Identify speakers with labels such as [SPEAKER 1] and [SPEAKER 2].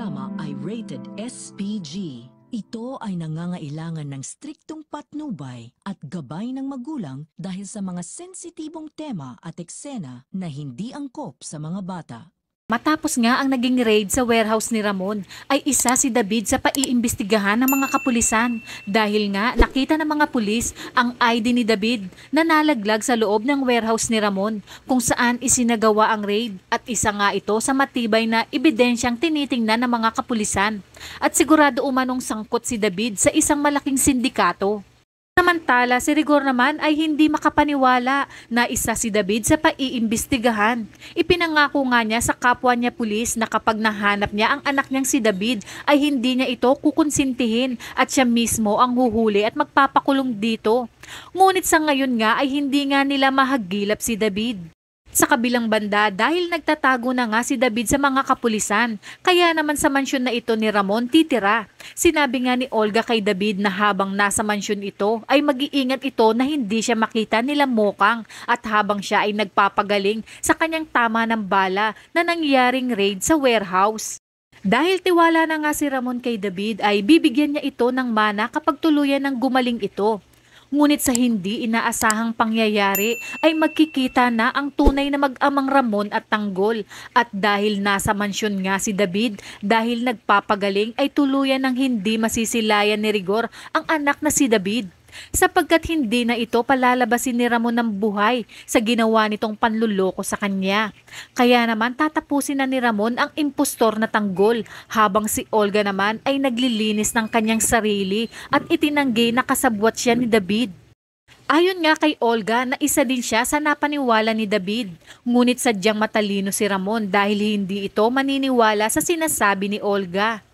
[SPEAKER 1] programa ay rated SPG. Ito ay nangangailangan ng striktong patnubay at gabay ng magulang dahil sa mga sensitibong tema at eksena na hindi angkop sa mga bata.
[SPEAKER 2] Matapos nga ang naging raid sa warehouse ni Ramon, ay isa si David sa paiimbestigahan ng mga kapulisan dahil nga nakita ng mga pulis ang ID ni David na nalaglag sa loob ng warehouse ni Ramon kung saan isinagawa ang raid at isa nga ito sa matibay na ebidensyang tinitingnan ng mga kapulisan at sigurado umanong sangkot si David sa isang malaking sindikato. Samantala, si Rigor naman ay hindi makapaniwala na isa si David sa paiimbestigahan. Ipinangako nga niya sa kapwa niya pulis na kapag nahanap niya ang anak niyang si David ay hindi niya ito kukonsintihin at siya mismo ang huhuli at magpapakulong dito. Ngunit sa ngayon nga ay hindi nga nila mahagilap si David. Sa kabilang banda, dahil nagtatago na nga si David sa mga kapulisan, kaya naman sa mansyon na ito ni Ramon titira. Sinabi nga ni Olga kay David na habang nasa mansyon ito ay mag-iingat ito na hindi siya makita nila Mokang at habang siya ay nagpapagaling sa kanyang tama ng bala na nangyaring raid sa warehouse. Dahil tiwala na nga si Ramon kay David ay bibigyan niya ito ng mana kapag tuluyan ng gumaling ito. Ngunit sa hindi inaasahang pangyayari ay magkikita na ang tunay na mag-amang Ramon at Tanggol at dahil nasa mansyon nga si David dahil nagpapagaling ay tuluyan ng hindi masisilayan ni Rigor ang anak na si David. Sapagkat hindi na ito palalabasin ni Ramon ng buhay sa ginawa nitong panluloko sa kanya. Kaya naman tatapusin na ni Ramon ang impostor na Tanggol habang si Olga naman ay naglilinis ng kanyang sarili at itinanggi na kasabwat siya ni David. Ayon nga kay Olga na isa din siya sa napaniwala ni David, ngunit sadyang matalino si Ramon dahil hindi ito maniniwala sa sinasabi ni Olga.